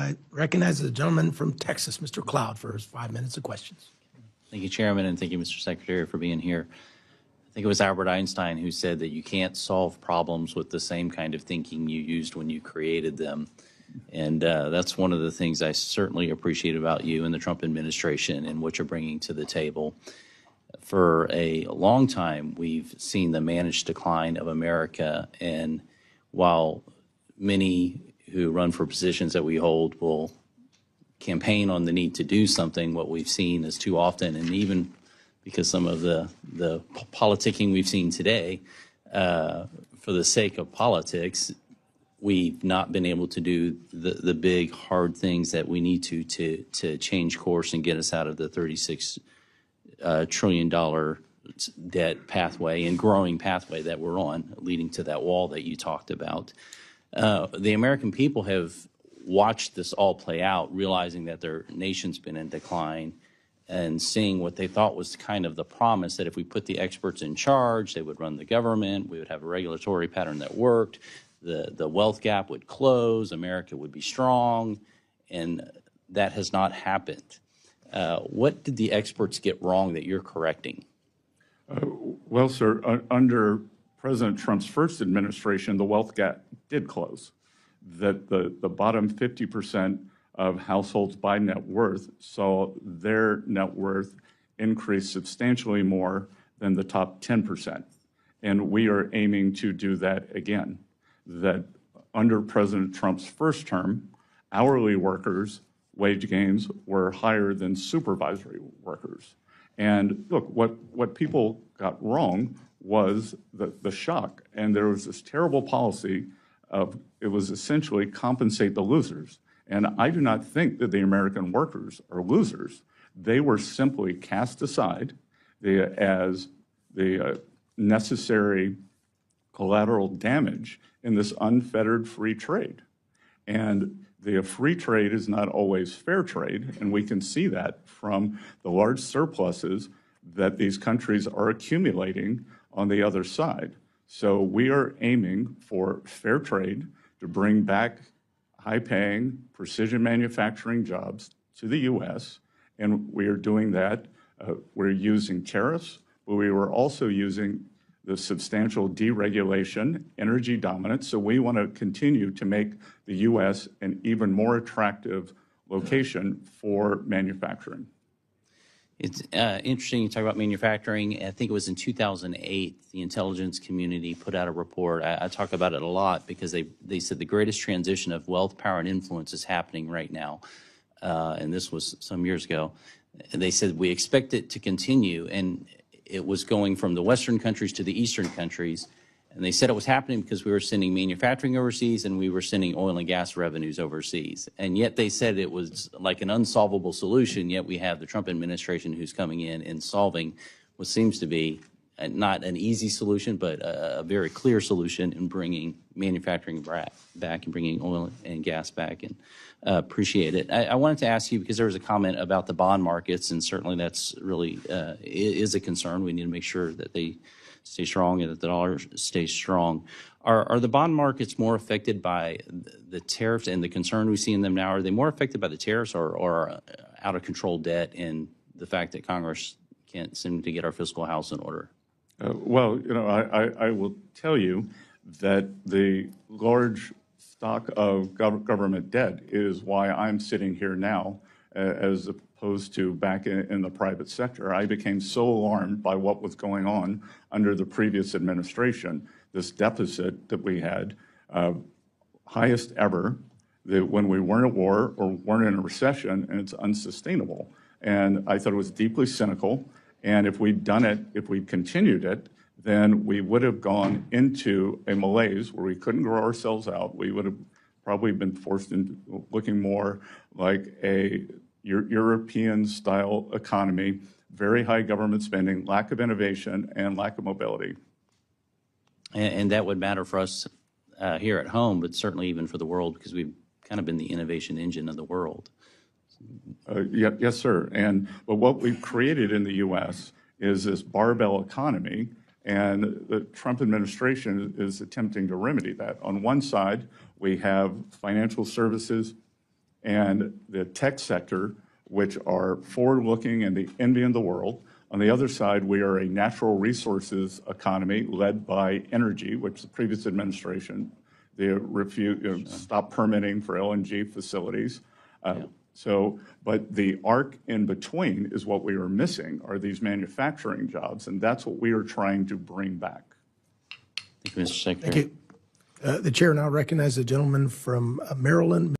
I recognize the gentleman from Texas, Mr. Cloud, for his 5 minutes of questions. Thank you, Chairman, and thank you, Mr. Secretary, for being here. I think it was Albert Einstein who said that you can't solve problems with the same kind of thinking you used when you created them. And that's one of the things I certainly appreciate about you and the Trump administration and what you're bringing to the table. For a long time, we've seen the managed decline of America. And while many who run for positions that we hold will campaign on the need to do something, what we've seen is too often, and even because some of the politicking we've seen today, for the sake of politics, we've not been able to do the big, hard things that we need to change course and get us out of the $36 trillion debt pathway and growing pathway that we're on, leading to that wall that you talked about. The American people have watched this all play out, realizing that their nation's been in decline and seeing what they thought was kind of the promise that if we put the experts in charge, they would run the government, we would have a regulatory pattern that worked, the wealth gap would close, America would be strong, and that has not happened. What did the experts get wrong that you're correcting? Well, sir, under President Trump's first administration, the wealth gap did close. That the bottom 50% of households by net worth saw their net worth increase substantially more than the top 10%. And we are aiming to do that again. That under President Trump's first term, hourly workers' wage gains were higher than supervisory workers. And look, what people got wrong was the shock. And there was this terrible policy of, it was essentially compensate the losers. And I do not think that the American workers are losers. They were simply cast aside as the necessary collateral damage in this unfettered free trade. And the free trade is not always fair trade, and we can see that from the large surpluses that these countries are accumulating on the other side. So we are aiming for fair trade to bring back high-paying, precision manufacturing jobs to the U.S., and we are doing that. We're using tariffs, but we were also using the substantial deregulation, energy dominance, so we want to continue to make the U.S. an even more attractive location for manufacturing. It's interesting you talk about manufacturing. I think it was in 2008, the intelligence community put out a report. I talk about it a lot because they said the greatest transition of wealth, power, and influence is happening right now. And this was some years ago. They said we expect it to continue, and it was going from the Western countries to the Eastern countries. And they said it was happening because we were sending manufacturing overseas and we were sending oil and gas revenues overseas. And yet they said it was like an unsolvable solution, yet we have the Trump administration who's coming in and solving what seems to be not an easy solution, but a very clear solution in bringing manufacturing back and bringing oil and gas back. And appreciate it. I wanted to ask you, because there was a comment about the bond markets, and certainly that's really is a concern. We need to make sure that they stay strong and that the dollar stays strong. Are the bond markets more affected by the tariffs and the concern we see in them now? Are they more affected by the tariffs or out of control debt and the fact that Congress can't seem to get our fiscal house in order? Well, you know, I will tell you that the large stock of government debt is why I'm sitting here now, as opposed to back in the private sector. I became so alarmed by what was going on under the previous administration, this deficit that we had, highest ever, that when we weren't at war or weren't in a recession, and it's unsustainable. And I thought it was deeply cynical. And if we'd done it, if we'd continued it, then we would have gone into a malaise where we couldn't grow ourselves out. We would have probably been forced into looking more like a European-style economy, very high government spending, lack of innovation, and lack of mobility. And that would matter for us here at home, but certainly even for the world, because we've kind of been the innovation engine of the world. Yes, sir. But what we've created in the U.S. is this barbell economy, and the Trump administration is attempting to remedy that. On one side, we have financial services and the tech sector, which are forward-looking and the envy of the world. On the other side, we are a natural resources economy led by energy, which the previous administration, they stopped permitting for LNG facilities. But the arc in between is what we are missing, are these manufacturing jobs, and that's what we are trying to bring back. Thank you, Mr. Secretary. Thank you. The chair now recognizes the gentleman from Maryland.